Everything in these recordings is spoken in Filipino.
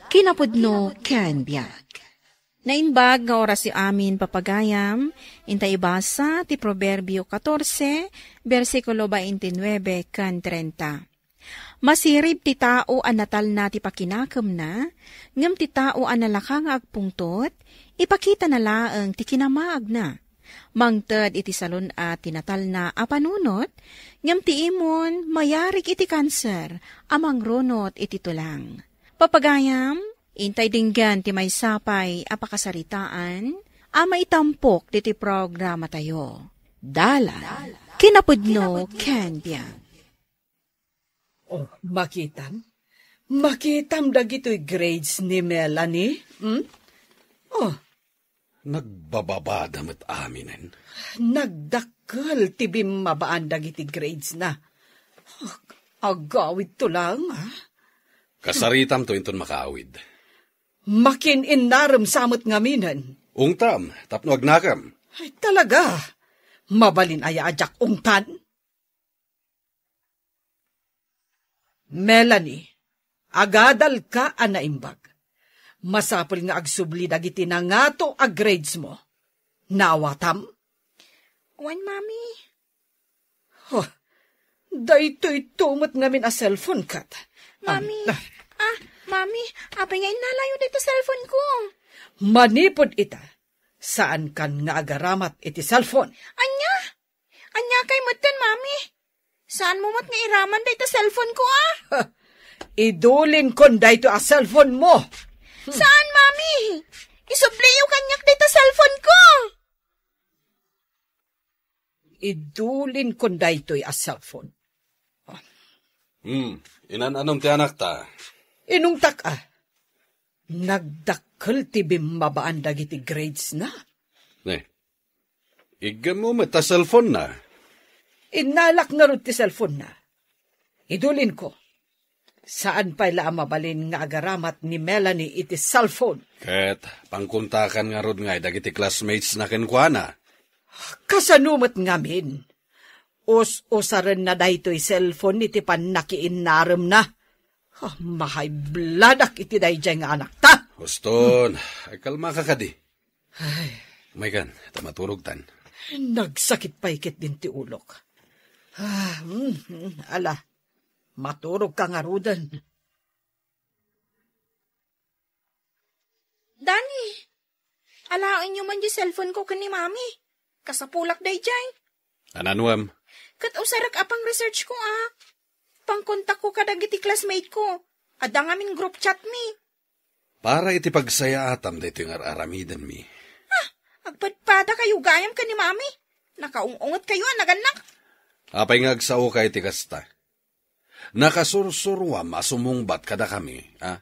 Kinapudno ken biag. Nainbag nga oras si amin papagayam, intay basa ti Proverbio 14, versikulo 29 kan 30. Masirib ti tao an natal na ti pakinakam na, ngem ti tao an nalakang agpungtot, ipakita na laeng ti kinamaag na. Mangted iti salon at tinatal na apanunot, ngem ti imon mayarik iti kanser, amang ronot iti tulang. Papagayam, intay dinggan ti may sapay apakasaritaan, ama itampok diti programa tayo. Dala, kinapudno ken biag. Oh, makitam? Makitam dagito'y grades ni Melanie? Oh. Nagbababadamat aminen. Nagdakkel ti bimabaan dagiti grades na. Oh, agawid to lang, ha? Kasaritam to inton makaawid. Makin inaram samot ngaminan. Ungtam, tapno agnakam. Ay talaga, mabalin aya ajak ungtan. Melanie, agadal ka anaimbag. Masapul nga agsubli dagiti na nga to ag grades mo. Nawatam? Wan, mami. Oh, daytoy tumot ngamin a cellphone kat. Mami, mami, apay nga inalayo dito cellphone ko. Manipod ita, saan kan nga agaramat iti cellphone? Anya? Anya kay mutan, mami. Saan mo mat nga iraman dito cellphone ko, ah? Idulin kon dayto a cellphone mo. Saan, mami? Isubliyo kanyak dito cellphone ko. Idulin kon daytoy a cellphone. Inan-anong ti anak ta? Inungtak nagdakkel ti bimabaan dagiti grades na. Igam mo mata cellphone na. Inalak nga ron ti cellphone na. Idulin ko. Saan pa ila mabalin nga agaramat ni Melanie iti cellphone? Ket, pangkuntakan nga ron nga dagiti classmates na kenkwana. Kasanumat ngamin. Us-usaran na daytoy cellphone iti panakiin naram na. Mahay bladak iti dayjay nga anak ta. Huston, ay kalma ka kadi. May kan, tamaturog tan. Nagsakit pa ikit din ti ulok. Ala, maturog ka nga rudan. Dani, alain nyo man yung cellphone ko kani mami. Kasapulak dayjay. Ananuam? Kat usarak apang research ko, Pangkontak ko kadagiti classmate ko. Ada ngamin group chat mi. Para iti pagsaya atam dito yung aramidan mi. Agpadpada kayo gayam ka ni mami. Nakaungungot kayo, naganak. Apay nga agsao ka iti kasta. Nakasursurwam asumungbat kada kami, ha?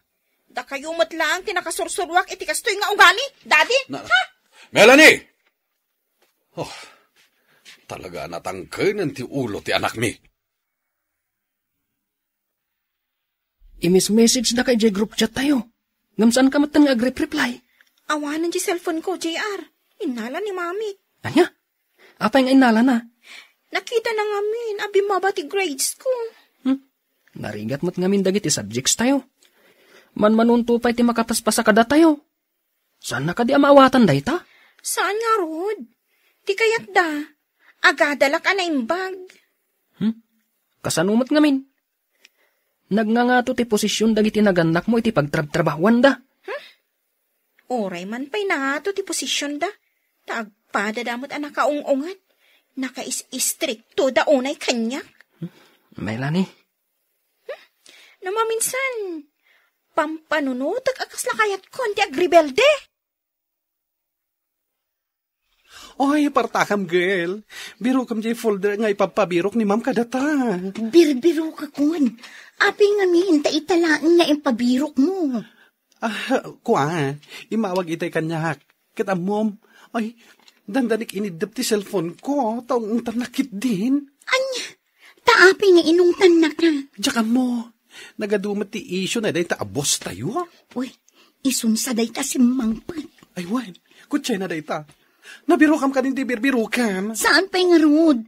Da kayo matlaang tinakasursurwak iti kastoy nga ugali, daddy, ha? Melanie! Oh, talaga natangkin ti ulo ti anak mi. Imis-message na kay J group chat tayo. Ngamsaan ka matan nga agrep-reply? Awanan di cellphone ko, JR. Inala ni mami. Anya? Apay nga inala na? Nakita na ngamin, abi mabati grades ko. Narigat mo't ngamin dagiti subjects tayo. Manmanunto pa iti makapaspasa kada tayo. Saan na ka di amaawatan day ta? Saan nga, Rod? Di kayat da. Agadalak na imbag. Kasanumot ngamin. Nagngangato ti posisyon dagiti naganak mo iti pagtrab-trabawan da. Oray man pa'y nangato ti posisyon da. Taagpada damot anak kaungungan. Nakais-istrikto da unay kanyak. Melanie. Namaminsan, pampanunutag akas lakayat ko, di agribelde. Oy, partakam, girl. Biro kam jay folder nga ipapabirok ni ma'am kadata. Birbiro ka kun. Api nga minta italaan na impabirok mo. Imawag itay kanyak. Kita mom, ay, dandanik inidap ti cellphone ko. Taong tanakit din. Anya, taapi nga inungtan na ka. Diyan mo, nagadumat ti issue na dahi ta abos tayo. Uy, isunsaday ta si mangpag. Ay, wan, kutsay na dahi ta. Nabiro kam ka din ti birbiro kam. Saan pa'y nga Rod?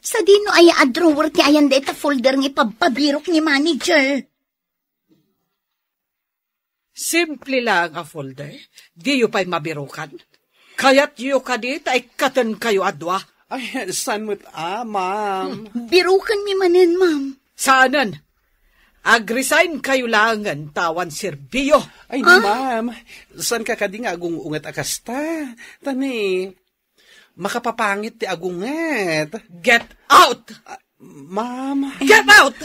Sa dino ay a-drawer ti ayan deta folder ng ipapabirok ni manager. Simple lang a folder. Di yu pa'y mabirukan. Kaya't yu ka di tay katan kayo adwa. Ay, saan mo't ma'am? Birukan mi manen, ma'am. Saanan? Ag-resign kayo langan tawan serbyo. Ay, ma'am, saan ka kadi nga agungungat akasta? Tani, makapapangit ti agungat. Get out! Ma'am? Get out!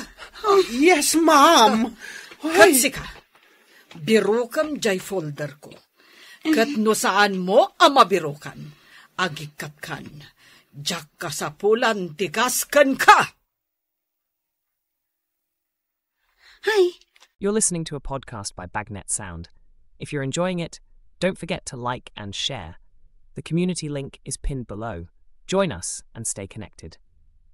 Yes, ma'am. Ay, Kansi ka. Birukam jay folder ko. Kat no saan mo ang mabirukan. Agikat kan. Jak ka sa pulan tikaskan ka. Ay, You're listening to a podcast by Bagnet Sound. If you're enjoying it, don't forget to like and share. The community link is pinned below. Join us and stay connected.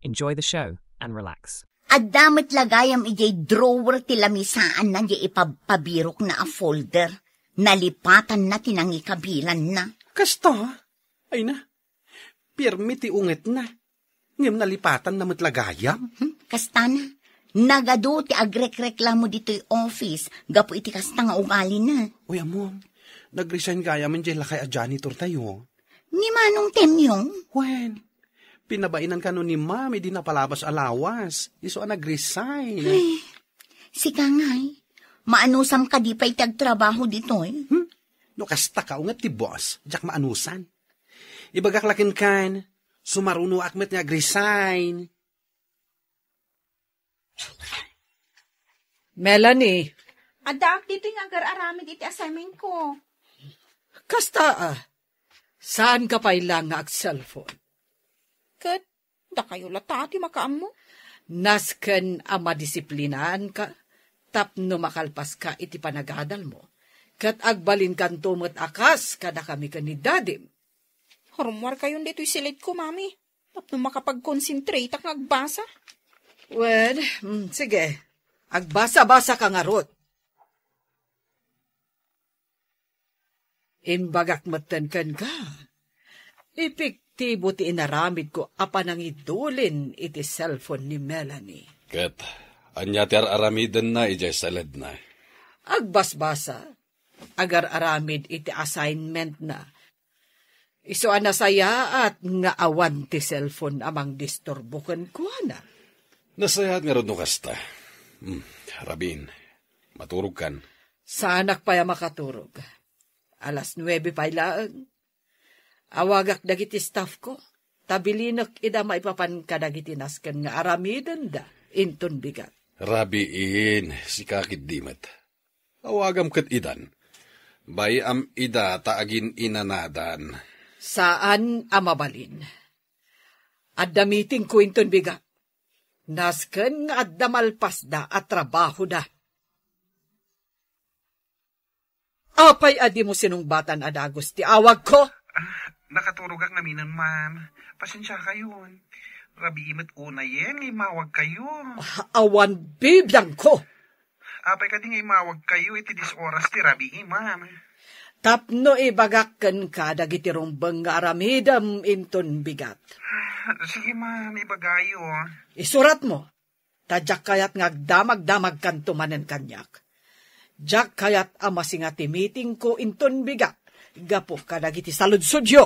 Enjoy the show and relax. at damat lagayam ijay drawer ti lamisaan na di ipapabirok na a folder. Nalipatan na tinangi kabilan na. Kasta? Ay na. Pirmi ti unget na. Ngem nalipatan na matlagayam. Kasta na. Nagado ti agrek-reklamo dito yung office. Gapo iti kasta nga ugali na. Uy, amom. Nag-resign kaya man dyan lakay a janitor tayo. Ni Manong Temyong? Wen, pinabainan ka no ni mami di napalabas alawas. Iso ang nag-resign. Ay, sika ngay. Maanusam ka di pa itagtrabaho dito eh. No kasta ka ungat ti boss. Diyak maanusan. Ibagaklakin kan. Sumaruno akmet nga nag-resign. Melanie, Adak, dito yung agar-aramid iti assignment ko. kasta saan ka pa ilang nga ag-cellphone? Kat, da kayo latati makaam mo. Nasken ang madisiplinaan ka, tapno makalpas ka iti panagadal mo. Kat agbalin kan tumot akas, kada kami kanidadim. Harumwar kayo dito yung silid ko, mami. Tapno makapag-concentrate ang agbasa. Well, sige. Agbasa-basa ka nga rot. Imbagak matankan ka. Epektibo ti inaramid ko apan ang idulin iti cellphone ni Melanie. Kat, anya ti aramiden na ijay salad na. Agbasbasa. Agar aramid iti assignment na. Iso anasaya at nga awan ti cellphone amang disturbukan ko na. Nasayat nga ron no kasta. Rabin, maturog kan. Saanak pa ya makaturog. 9:00 pa ilaan. Awagak dagiti staff ko. Tabilinok ida maipapan ka dagiti nasken nga aramiden da. Inton bigat. Rabiin, si kakit dimat. Awagam kat idan. Bayam ida taagin inanadan. Saan amabalin? Addamiting ko inton bigat. Nasken nga addamalpas da at trabaho da. Apay adi mo sinungbatan adagos ti awag ko. Nakaturog ak naminan, ma'am. Pasensya kayo. Rabi imet una yen, imawag kayo. Awan bibiyang ko. Apay ka di nga imawag kayo, iti dis oras ti rabi ma'am. Tapno ibagakken ka dagiti rumbang nga aramidam inton bigat. Sige, ma'am, ibagayo. Isurat mo. Tadyak kayat ngagdamag-damag kan tumanen kanyak. Jak kayat amasi nga ti meeting ko inton bigat. Gapo ka dagiti saludsudyo.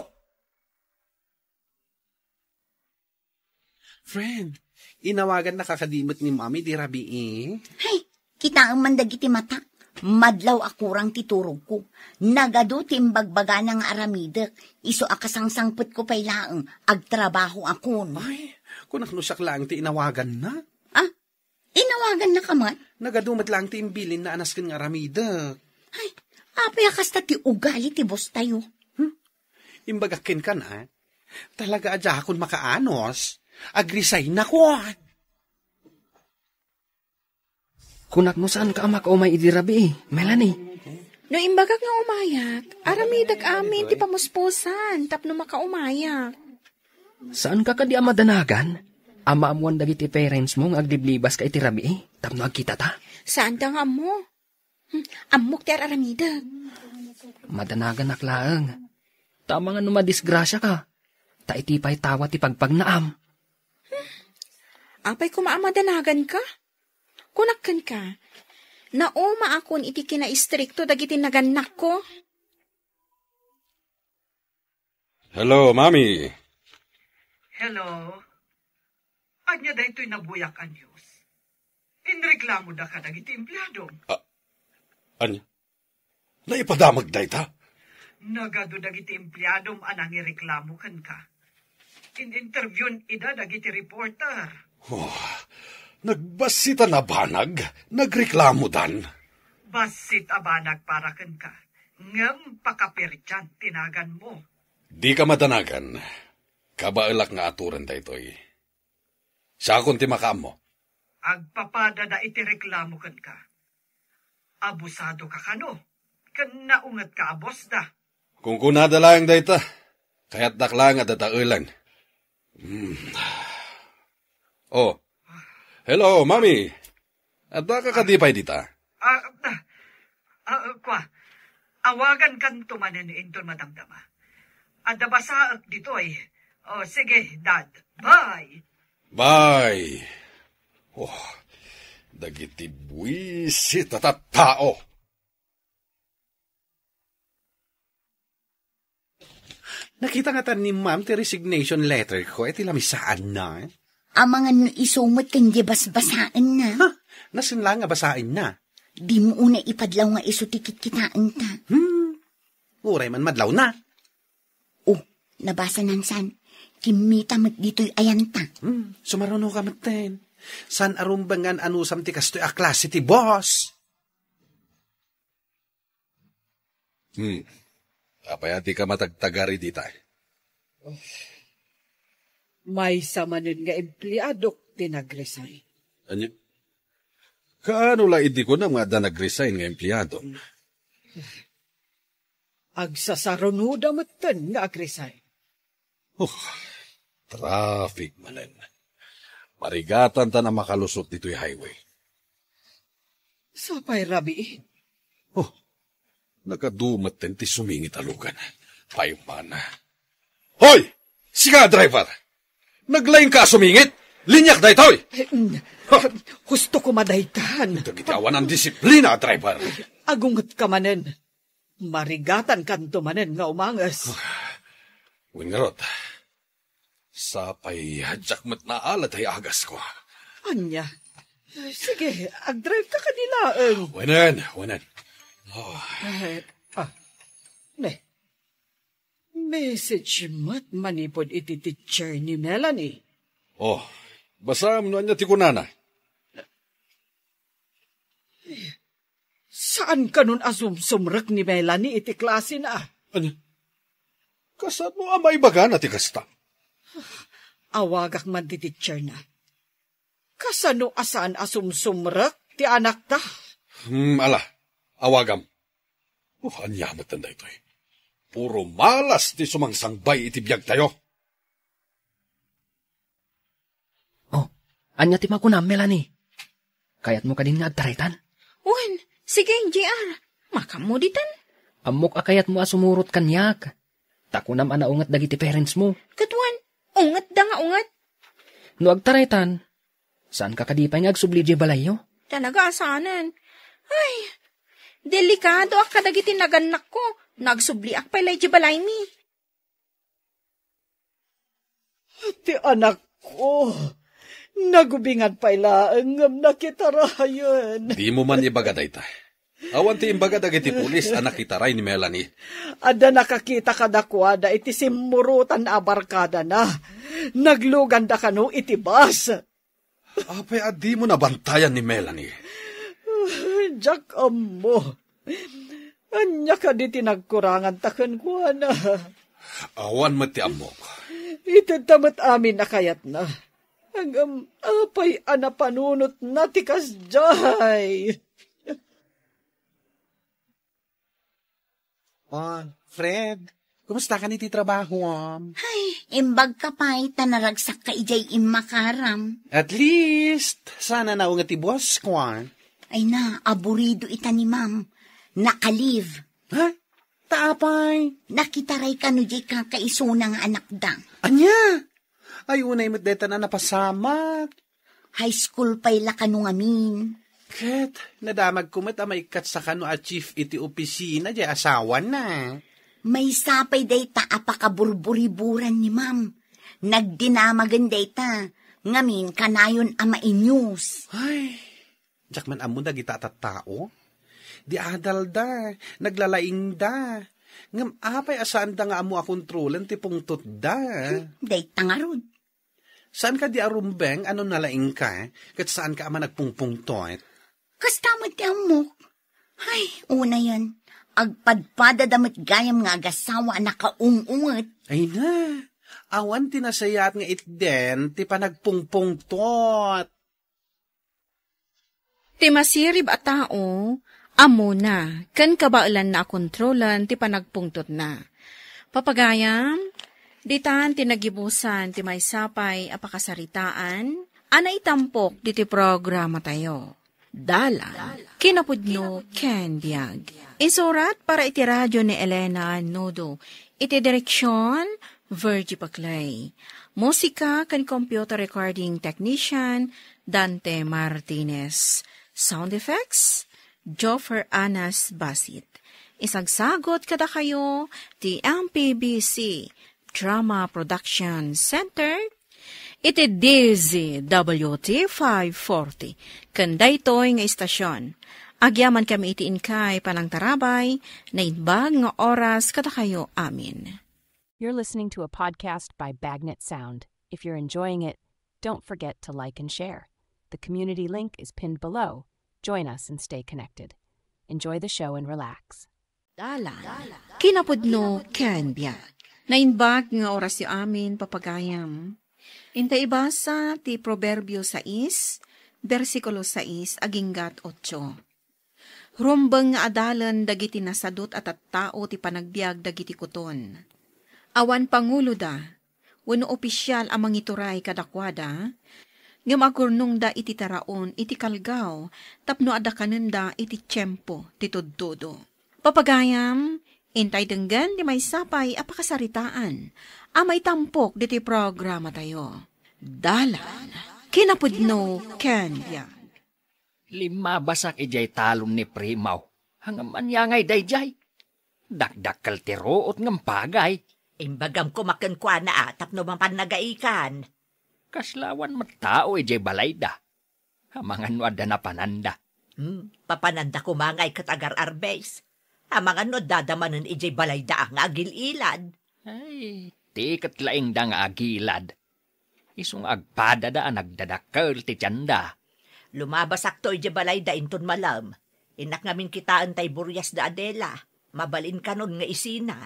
Friend, inawagan na kakadimot ni mami di rabi Hay, kita ang mandagiti mata. Madlaw akurang titurog ko. Nagado timbagbaga ng aramidek. Iso akasangsangput ko pa'y laang. Agtrabaho akon. Ay, kung naknusak lang ti inawagan na. Ah, inawagan na ka man? Nagadumat lang ti imbilin na anaskin nga ramida. Ay, apay akasta ti ugali ti boss tayo. Imbagakin ka na. Talaga adya akong makaanos. Agresign na ko. Kunak mo saan ka amak o may idirabi Melanie. No imbagak nga umayak, aramidag amin ti pamuspusan, tapno makaumayak. Saan ka kadi amadanagan? Ama amuan dagiti parents mo nga agdiblibas ka itirabi tapno agkita ta. Saan ka nga mo? Amok ti aramidag. Madanagan naklaang. Tama nga numadisgrasya ka. Ta itipay tawa ti pagpagnaam. Apay kumaamadanagan ka? Kunakkan ka. Nauma akon iti kinaistrikto dagiti naganak ko. Hello, Mami. Hello? Anya da ito'y nabuyak a news. Inreklamo da ka dagiti empleyado. Anya? Naipadamag da ita? Nagado dagiti empleyado anang ireklamo kan ka. In-interviewin ida dagiti reporter. Nagbasita na banag? Nagreklamo dan? Basit abanag para kan ka. Ngam pakapirityan tinagan mo. Di ka madanagan. Kabailak nga aturan da ito'y. Siya akong timakam mo. Agpapada da iti reklamo kan ka. Abusado ka kano. Kan naungat ka abos da. Kung kunada lang da ita, kaya't daklang at datailan. Oh, hello, Mami. At baka kadipay dita? Awagan kan tumanen inton madamdama. Adda basaak ditoy. Oh, sige, Dad. Bye. Bye. Oh, dagiti buwisit at tao. Nakita nga ni ma'am ti resignation letter ko, iti lamisaan na. Ang mga isumot kang di basbasaan na. Ha? Nasin lang nga basain na. Di mo una ipadlaw nga iso tikit kitaan ta. Uray man madlaw na. Oh, nabasa nan san. Kimita mat dito'y ayanta. Sumaruno ka maten. San arumbangan anusam ti kastoy a klase ti boss? Apayati ka matagtagari dita. May samanin nga empleyado tinag-resign. Anya? Kaano la idi ko na mga nag-resign nga empleyado? Agsasarunuda matan nga ag-resign. Traffic manen. Marigatan ta na makalusot dito'y highway. Sapay rabiin. Nakadumat din ti sumingit alugan. Payumana. Hoy! Siga, driver! Naglaing ka sumingit! Linyak da ito'y! Gusto ko madaytan. Tagitawan ang disiplina, driver. Agungat ka manen. Marigatan kanto manen nga umangas. Wingarot, sapay hadyak mat na alat ay agas ko. Anya? Sige, ag-drive ka kanila. Wanan. Message mat manipod iti teacher ni Melanie. Basa mo niya ti kunana. Saan ka nun asumsumrak ni Melanie iti klase na? Ano? Kasat mo amay baga na ti kasta. Awagak man ti teacher na. Kasano asaan asumsumrak ti anak ta? Ala, awagam. Anyamat tanda ito eh. Puro malas ti sumangsangbay iti biyag tayo. Anya ti makunam, Melanie. Kayat mo ka din nga agtaraytan? Uwan, sige, JR. Makamuditan. Amok akayat mo asumurot kanyak. Takunam anaungat dagiti parents mo. Katuan, ungat da nga ungat. No agtaraytan, saan ka kadipay nga agsubli di balayo? Talaga asanan. Ay, delikado ak kadagiti naganak ko. Nagsubli ak palay di balay mi. Ati anak ko, nagubingan pala ang nakitarayan. Di mo man ibagad ay ta. Awan ti imbagad agiti pulis anak kitaray ni Melanie. Ada nakakita kadakwada iti simurutan abarkada na. Naglugan da kano iti bus. Apay adi mo nabantayan ni Melanie. Jack mo. Anya ka di tinagkurangan takan ko na. Awan mo ti amok. Itatamat amin na kayat na. Hanggang apay anapanunot na tikas jay. Fred, kumusta ka niti trabaho? Ay, imbag ka pa tanaragsak ka ijay imakaram. At least, sana naungat ti boss ko. Ay na, aburido ita ni ma'am. Nakalive. Ha? Taapay. Nakitaray ka no jay kakaisunang anak dang. Anya? Ay, unay mo deta na napasamak. High school pa'y laka nung amin. Ket, nadamag kumat may kat sa kano a chief iti opisina di asawa na. May sapay dayta apakaburburiburan ni ma'am. Nagdinamagan dayta. Ngamin kanayon ama inyus. Ay, jak man amo da gita tao. Di adal da, naglalaing da. Ngam apay asaan da nga amo a kontrolan ti pungtot da. Dayta nga rod. Saan ka di arumbeng, ano nalaing ka? Kat saan ka ama nagpungpungtot? Kastamad ti amok. Ay, una yan. Agpadpada damit gayam nga agasawa na kaungungot. Ay na, awan tinasayat nga itden, ti panagpungpungtot. Ti masirib a tao, amo na, kan kabailan na kontrolan, ti panagpungtot na. Papagayam, ditan tinagibusan ti may sapay apakasaritaan, anay tampok di ti programa tayo. Dala, kinapudno Ken Biag. Isurat para iti radyo ni Elena Nodo. Iti direksyon, Virgie Paclay. Musika kan computer recording technician, Dante Martinez. Sound effects, Joffer Anas Basit. Isagsagot kada kayo, ti MPBC Drama Production Center, iti DZWT 540. Kanday to'y nga istasyon. Agyaman kami iti inkay panang tarabay, na inbag nga oras kada kayo amin. You're listening to a podcast by Bagnet Sound. If you're enjoying it, don't forget to like and share. The community link is pinned below. Join us and stay connected. Enjoy the show and relax. Dala, kinapudno Ken Biag. Na inbag nga oras yu amin papagayam. Inta ibasa ti Proverbio 6, versikulo 6, aginggat 8. Rumbang nga adalan dagiti nasadot at tao ti panagbiag dagiti kuton. Awan pangulo da, wano opisyal amang ituray kadakwada, nga magurnong da iti taraon iti kalgaw, tapno adakananda iti tiyempo ti tudtudo. Papagayam, intay denggan di may sapay apakasaritaan, amay tampok diti programa tayo. Dala, kinapudno Ken Biag. 5 basak ijay talon ni Primaw. Hangam anyangay dayjay. Dakdakkel ti root ngam pagay. Imbagam kumakan kwa na atap no mapan nagaikan. Kaslawan matao ijay balayda. Hamangan no adda na pananda. Papananda kumangay katagar arbes. Hamangan no dadamanan ijay balayda ang agililad. Ay, tikat laing da nga agilad. Isong agpada da ang nagdadakkel ti tiyanda. Lumabasak to ijay balayda inton malam. Inak ngamin kitaan tay buryas da Adela. Mabalin kanon nga isina.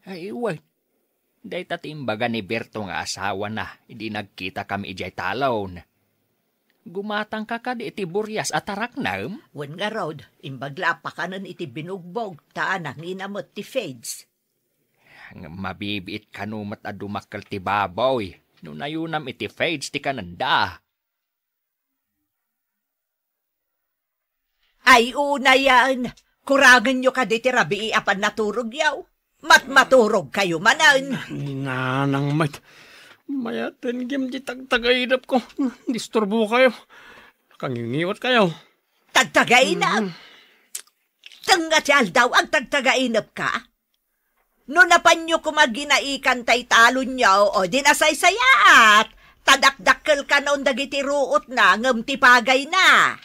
Ay, wait. Day tatimbaga ni Berto nga asawa na, hindi nagkita kami ijay talon. Gumatang ka ka di iti buryas at taraknam? Wan nga rod, imbagla pa kanon iti binugbog, taan ang inamot ti fades. Mabibiit kanumat a dumakal ti baboy, nunayunam iti fades ti kananda. Ay, una yan. Kurangan nyo ka di ti rabii apan naturog yaw. Maturog kayo manan. Nanang mayaten gim di tagtagainap ko. Disturbo kayo. Kangingiwat kayo. Tagtagainap? Tangatyal daw ang tagtagainap ka? No napanyo kumaginaikan tay talon nyo o dinasaysayat. Tadakdakkel ka noon dagiti ruot na ngam ti pagay na.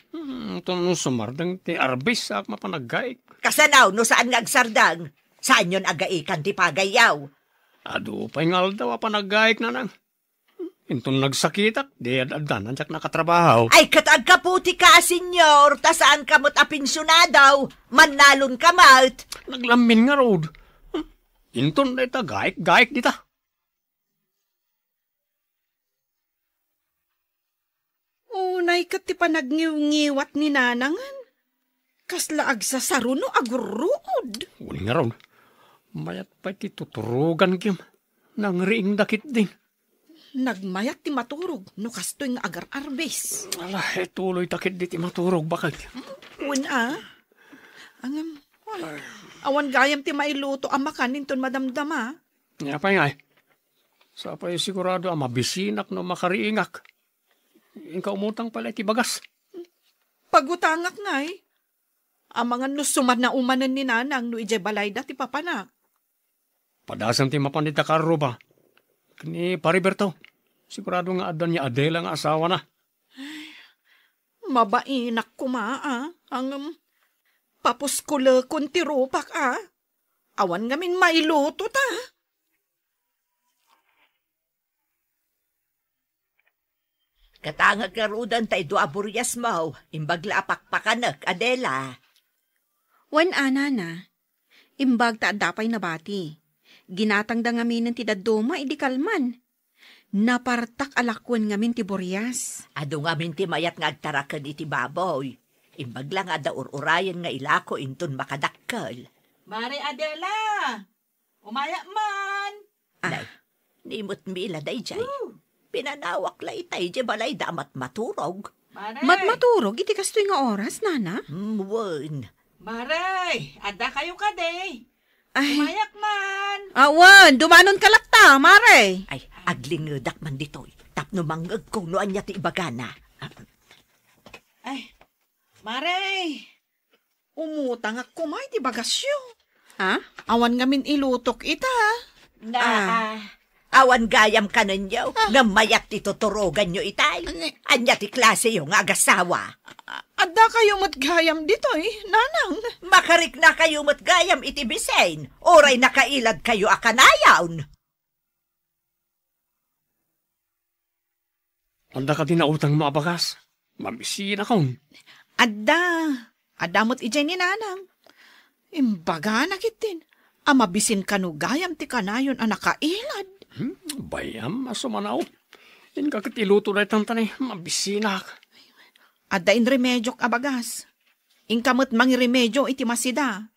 Ito no sumardang ti arbis sak mapanagay. Kasanaw no saan nga agsardang? Saan yun agaikan ti pagayaw? Ado pa'y ngal daw panagayik na nang. Intong nagsakitak, di adadan nandiyak nakatrabaho. Ay katag kaputi ka, senyor, ta saan kamot apinsyonadaw? Mannalon kamat. Naglamin nga road. Intong na ita gayik dita. Unay kat ti panagniw-ngiwat ni nanangan. Kasla agsasaro no agruod. Uli nga road. Mayat pa'y ti tuturugan kim. Nangriing dakit din. Nagmayat ti maturog no kastoy nga agar arbes. Ala, tuloy takit di ti maturog bakit. Una, angam, awan gayam ti mailuto amakan ninton madamdama. Nga pa'y nga eh. Sa pa'y sigurado mabisinak no makariingak. Inka umutang pala ti bagas. Pagutangak ngay. Ang mga nusuman na umanan ni nanang no ije balay dati papanak. Padasang ti mapanita ka aruba. Kani Pariberto. Sigurado nga adan niya Adela nga asawa na. Mabainak kumaa. Ang papuskula kun tirupak Awan ngamin mailuto ta. Katangag karudan tay do aburyas mo. Imbagla apakpakanak, Adela. Wan ana na. Imbag ta adapay na bati. Ginatang da ngamin ti daduma idi kalman. Napartak alakwan ngamin ti Boreas. Ado ngamin ti mayat nga agtarakan iti baboy. Imbagla nga da ururayan nga ilako inton makadakkel. Mare Adela! Umaya man! Day, nimot mila day jay. Pinanawak la itay jay balay damat maturog. Mare! Matmaturog iti kastoy nga oras, nana? Wan. Mare! Ada kayo ka day! Ay, Umayak man! awan, dumanon ka lakta, mare. Ay, aglingedak man ditoy. Tapno manggag kung noan niya ti ibagana. Ay, Mare! Umutang ako may ti bagasyo. Ha? Awan ngamin ilutok ita. Awan gayam ka ninyo. Nga mayat ti tuturogan nyo itay. Anya ti klase yung agasawa. Ada kayo matgayam dito nanang. Makarik na kayo matgayam iti bisain. Oray nakailad kayo akanayawn. Anda ka din na utang mo abagas. Mamisin akong. Adamot ijay ni nanang. Imbaga nakitin. Amabisin kanugayam ti kanayon nakailad. Bayam, asumanaw. In kakatiluto na itang tanay, mabisinak. Adda in remedyok abagas. Inkamot mangi remedyo iti masida.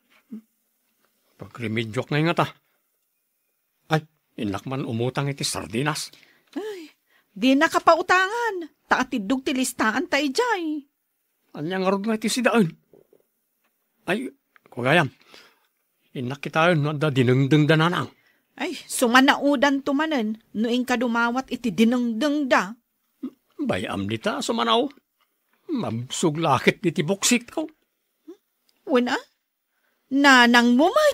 Pagremedyok nga nga ta. Ay, inakman umutang iti sardinas. Ay, di nakapautangan. Taatidog ti listaan ta ijay. Anya nga rod nga iti sidaan. Ay, kugayam. Inak kita yun, da dinengdeng da nanang. Ay, sumanaudan tumanen, noing kadumawat iti dinengdeng da. Bayam nita, sumanaw. Mabsuglakit niti buksit ko. Wala? Nanang mo may.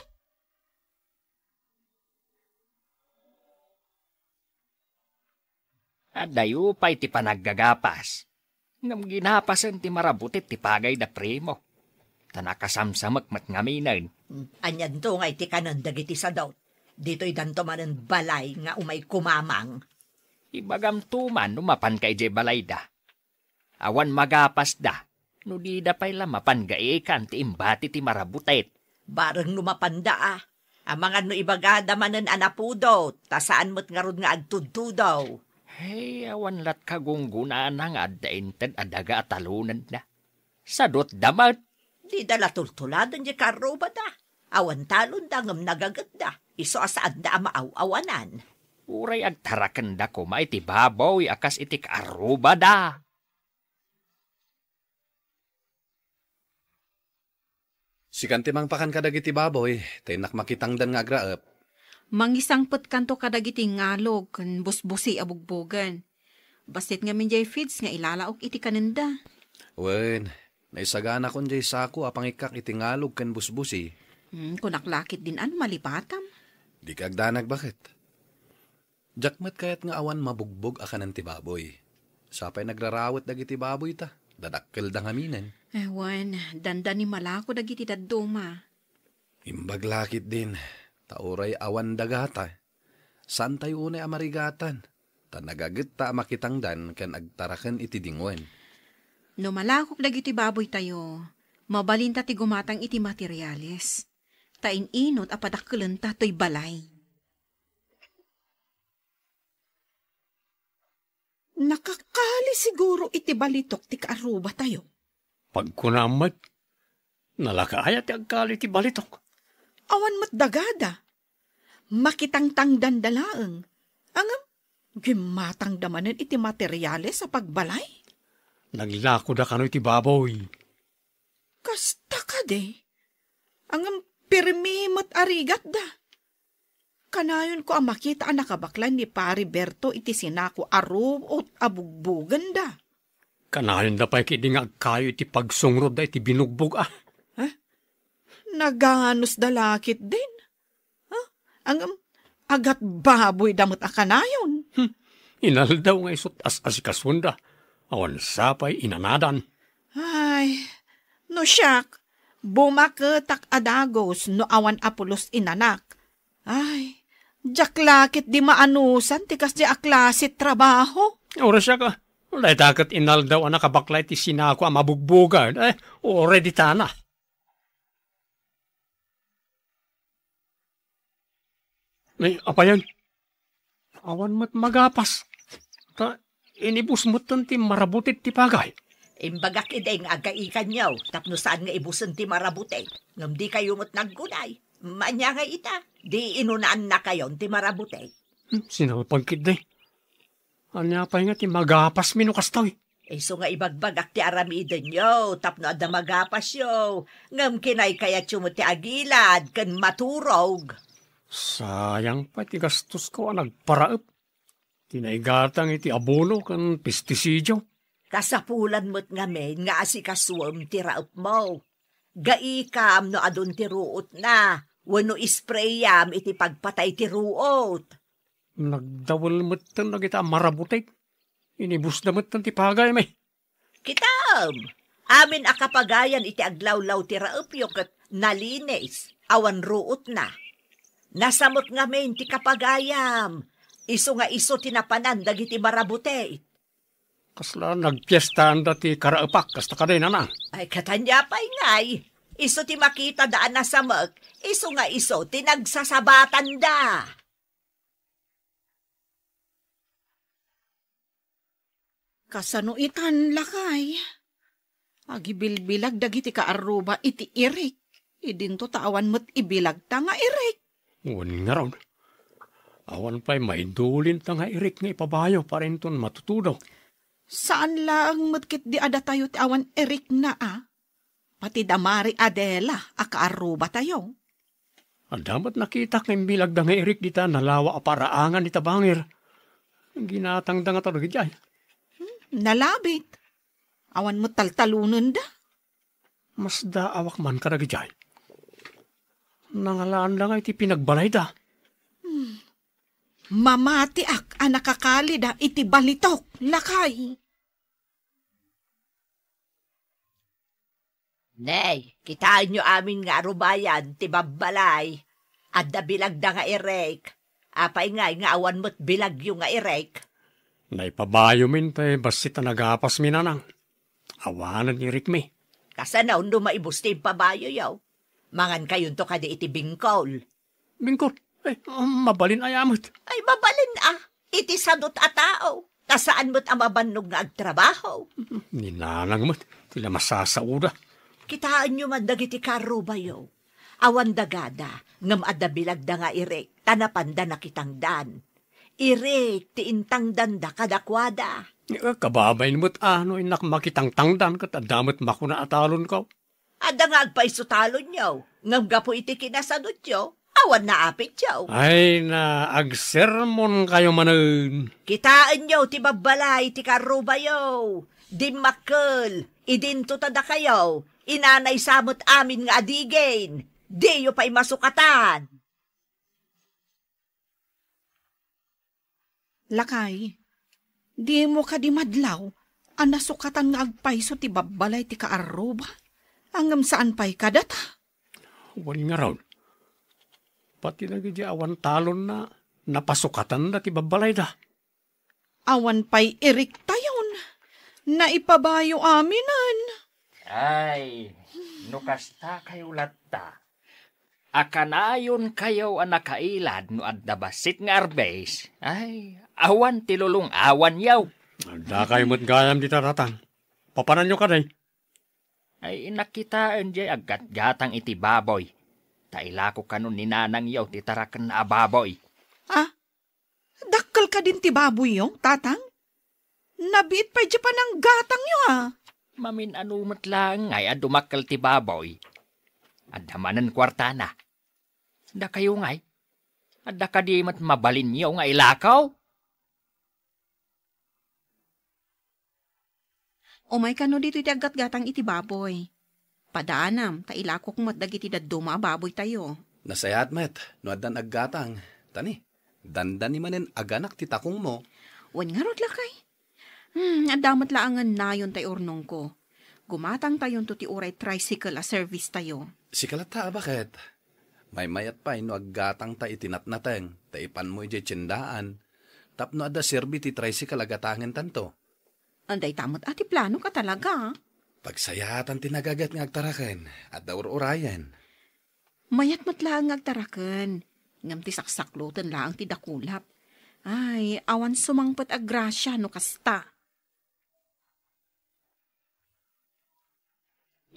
Adayo pa'y ti panaggagapas. Ngam ginapasan ti marabutit ti pagay da primo. Tanakasamsamak matngaminan. Anyan to nga iti kanan dagiti sa daw. Dito'y danto manen balay nga umay kumamang. Ibagam tuman umapan kay jay balay da. Awan magapas da. No di da pa'y lamapan gaikan ti imbati ti marabutit. Bareng lumapanda Ang mga no ibagada manen anapudo. Tasaan mo't nga rod nga agtudtudaw. Hey, awan lat kagunggunaan nga addainted adaga at talunan na. Sadot damat. Di dala tultuladan di karuba da. Awan talon da ngam nagagat da. Iso asaan da maaw-awanan. Uray agtarakan da ko iti babaw akas iti karuba da. Sikan timang pakan kadag iti baboy, tinak makitangdan nga agraep. Mangisangpet kanto kadagiti ngalog kan busbusi abugbogan. Basit nga min jay feeds nga ilalaok iti kanenda. Wen, naisagana kon jay sako apang ikak iti ngalog kan busbusi. Kunaklakit din malipatam. Di kagdanag bakit? Jakmet kayat nga awan mabugbog akanan ti baboy. Sapay nagrarawat dagiti baboy ta, dadakkel da ngaminan. Ewan, danda ni malako dagiti dadduma. Imbaglakit din. Tauray awan dagata. San tayo unay amarigatan? Ta nagaget ta makitangdan kan agtaraken iti dingwen. No malakok dagiti baboy tayo, mabalinta ti gumatang iti materyales. Ta inot apadakkelan ta to'y balay. Nakakali siguro iti balitok ti kaaruba tayo. Pagkunamat, nalakaaya ti agkali ti balitok. Awan mat dagada. Makitangtang dandalaeng. Angam, gimatang damanen iti materyales sa pagbalay. Naglako da kano iti baboy. Kasta ka de. Angam, pirmi mat arigat da. Kanayon ko ang makita ang nakabaklan ni Pariberto iti sinako arub o abugbugan da. Kanayon da pa'y kidingag kayo iti pagsungrod da iti binugbog Naganos dalakit din. Ang agat baboy damot akanayon. Inaldaw nga isot as-asikasunda. Awan sapay inanadan. Ay, no siyak, bumaketak adagos no awan apulos inanak. Ay, jaklakit di maanusan tikas di aklasit trabaho. Ora siya ka. Ulay dakat inaldaw ang nakabaklay ti sinako ang mabugbugan. Already tana. Ay, apa yan? Awan mo't magapas. Inibus mo't ti marabutit ti pagay. Imbagak ideng agaikan yaw, tapno saan nga ibusan ti marabutit. Ngam di kayo mo't naggunay. Manya nga ita, di inunaan na kayo ti marabutit. Sinapagkid na Anya pa nga ti magapas minukastaw So nga ibagbagak ti aramiden yo, tapno adda magapas yo. Ngam kinay kaya tsumot ti agilad, kan maturog. Sayang pa ti gastos ko ang nagparaep. Tinaigatang iti abono kan pestisidyo. Kasapulan mo't ngamen nga asikaswam ti raep mo. Gaikam no adun ti ruot na, wano isprayam iti pagpatay ti ruot. Nagdawal mo't na kita marabutik. Inibus na mo't ti pagay may. Kitam, amin akapagayan iti aglawlaw ti raep yo kat nalines, awan ruot na. Nasamot ngamen ti kapagayam. Iso nga iso tinapanan dagiti marabute. Kasla nagpiestaan dati karaapak, kasta ka rin na. Ay katanya pa'y ngay. Iso ti makita daan na samak, iso nga iso tinagsasabatan da. Kasano itan lakay. Agibilbilag dagiti kaaruba iti irik. Idinto tawan mo't ibilag ta nga irik. Uwan nga raw. Awan pa'y maidulin ta nga irik nga ipabayo pa rin ton matutudaw. Saan lang mo't di ada tayo ti awan irik na Pati damari Adela akaaruba tayo. Damat nakita kang bilag da nga irik dita nalawa aparaangan ita bangir. Ginatang da nga talaga dyan. Nalabit. Awan mo taltalunan da. Mas daawak man karagi dyan. Nangalaan lang iti pinagbalay da. Mamati ak nakakali da iti balitok, lakay. Nay, kitaan nyo amin nga arubayan, ti babbalay. Adda bilag da nga irek. Apay nga awan mo't bilag yung nga irek. Naipabayo min pa basit na nagapas minanang. Awanan ni Rick me. Kasanaw no maibus ti pabayo yaw. Mangan kayon to kada iti bingkol. Bingkol? Mabalin ayamot. Ay mabalin iti sadot a tao. Tasaan mo't amabannog nga agtrabaho. Ninanang mo't, tila masasauda. Kitaan nyo man dagiti karuba yaw. Awan dagada, ngam adda bilag da nga irek, tanapanda na kitang dan. Irek, ti intang danda kadakwada. Kababay mo't inak makitang tangdan kat adamot makuna atalon ko. Adda nga agpaiso talon yaw, ngam gapo iti kinasadot yaw, awan na apit yaw. Ay na, agsermon kayo manun. Kitaan yaw, ti babbalay, ti karuba yaw. Di makkel, idinto tada kayaw, inanay samot amin nga adigen. Di yo pa'y masukatan. Lakay, di mo ka di madlaw, nasukatan nga agpaiso ti babbalay ti kaaruba. Angam saan pa'y kadata? Wali nga raw. Pati lagi di awan talon na napasukatan na ti babbalay da. Awan pa'y irik tayon, na ipabayo aminan. Ay, nukasta kayo latta. Akanayon kayo ang nakailad no adda basit nga arbes. Ay, awan tilulong awan yaw. Da kayo mo't gayam di taratan. Papanan nyo ka day. Ay inakitaan jay aggat-gatang iti baboy. Taila ko kanon ni nanang yaw ti tarakan na baboy. Dakkel ka din ti baboy yung, tatang? Nabiit pa dyan pa ng gatang yo Mamin anumat lang ngay adumakal ti baboy. Adamanan kwarta na. Da kayo ngay. Adda ka di mat mabalin yaw nga ilakaw. Umay kano dito iti aggat-gatang iti baboy. Padaanam, tailako kung matdag iti dadduma baboy tayo. Nasayat met, no adan aggatang. Tani, dandan ni manen aganak ti takong mo. Wan nga rod lakay. Adamat laangan na yun tay urnong ko. Gumatang tayon to ti uray tricycle a service tayo. Sikalata, bakit? May mayat pa, no aggatang ta itinatnateng, taipan mo iti tsindaan. Tapno ada serbi ti tricycle agatangen tanto. Anday tamot ati plano ka talaga. Pagsayatan tinagagat ng agtaraken at daur-urayan. Mayat matlaang agtaraken. Ngam ti saksaklutan laang ti dakulap. Ay, awan sumangpet agrasya no kasta.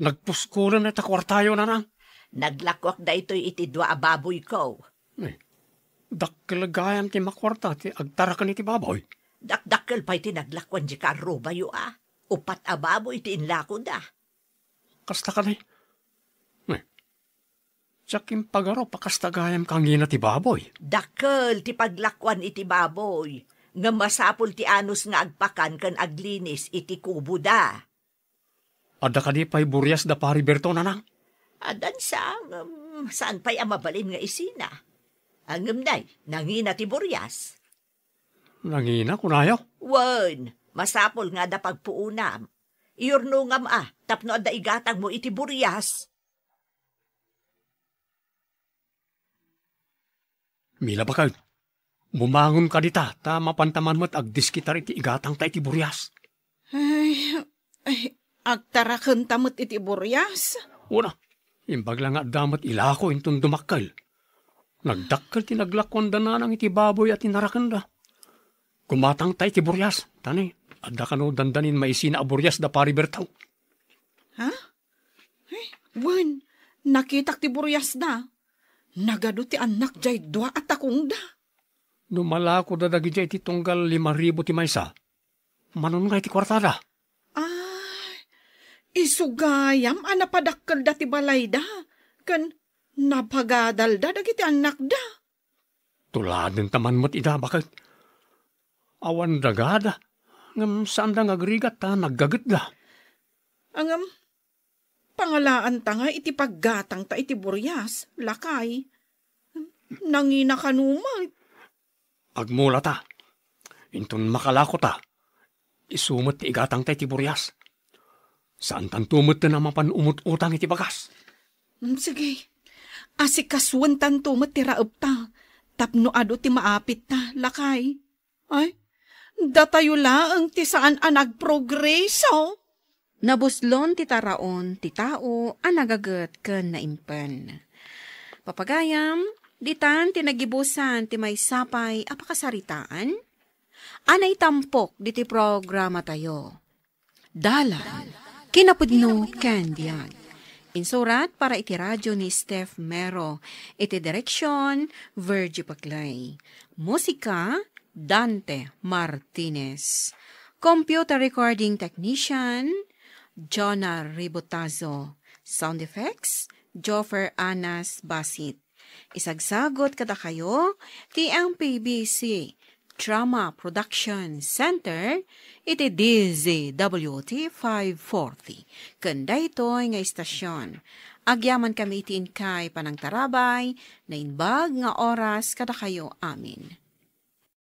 Nagpuskulan na takwartayo na nang. Naglakwak da ito'y iti dua ababoy ko. Dakkalagayam ti makwarta ti agtarakan iti baboy. Dakdakkel pa iti naglakwan di karo bayo Upat ababoy iti inlako da. Kasta ka na Tsakim pagaro pakastagayam kangina ti baboy. Dakkel ti paglakwan iti baboy. Nga masapul ti anus nga agpakan kan aglinis iti kubo da. Ada ka di pa'y buryas da pari Berto na nang? Adan saan pa'y amabalin nga isina? Angam day, nangina ti buryas. Nangina kunayo? Wan, masapol nga da pagpuunam. Iurno ngam tapno ada igatang mo iti buryas. Mila ba kayo? Bumangon ka dita, ta mapantaman mo't agdiskitar iti igatang ta iti buryas. Ay, agtaraken tamot iti buryas? Una, imbag lang nga damat ilako intong dumakkel. Nagdakkel ti naglakon da nanang iti baboy at inaraken da. Kumatang ta iti buryas, tani, adda ka no dandanin maisina a buryas da pari Bertaw. Ha? Wan, nakitak ti buryas da. Nagado ti anak jay dua at akong da. Numalako da dagi jay ti tunggal 5,000 ti maysa. Manon nga iti kwartada. Ay, isugayam anapadakkel da ti balay da. Kan napagadal da dagi ti anak da. Tuladen taman mo't ida, bakit? Awan dagada. Ngam saan da ngagrigat ta, naggagat da. Angam, pangalaan ta nga iti paggatang ta iti buryas, lakay. Nangina kanuma. Agmula ta. Inton makalako ta. Isumot ti igatang ta iti buryas. Saan tan tumot na mapan umut-utang iti bagas? Sige. Asikaswan tan tumot ti raop ta. Tapno ado ti maapit ta, lakay. Ay, datayo laang ti saan nagprogreso. Nabuslon ti taraon, ti tao, nagagat ken naimpen. Papagayam, ditan ti nagibusan ti may sapay apakasaritaan? Anay tampok di ti programa tayo. Dalan, kinapudno ken biag. Insurat para iti radyo ni Steph Mero. Iti direksyon, Virgie Paclay. Musika, Dante Martinez. Computer recording technician, Jonah Ribotazo. Sound effects, Joffer Anas Basit. Isagsagot kada kayo, TMPBC Drama Production Center, iti DZWT 540. Kanda ito'y nga istasyon. Agyaman kami itin kay panang tarabay, na inbag nga oras kada kayo amin.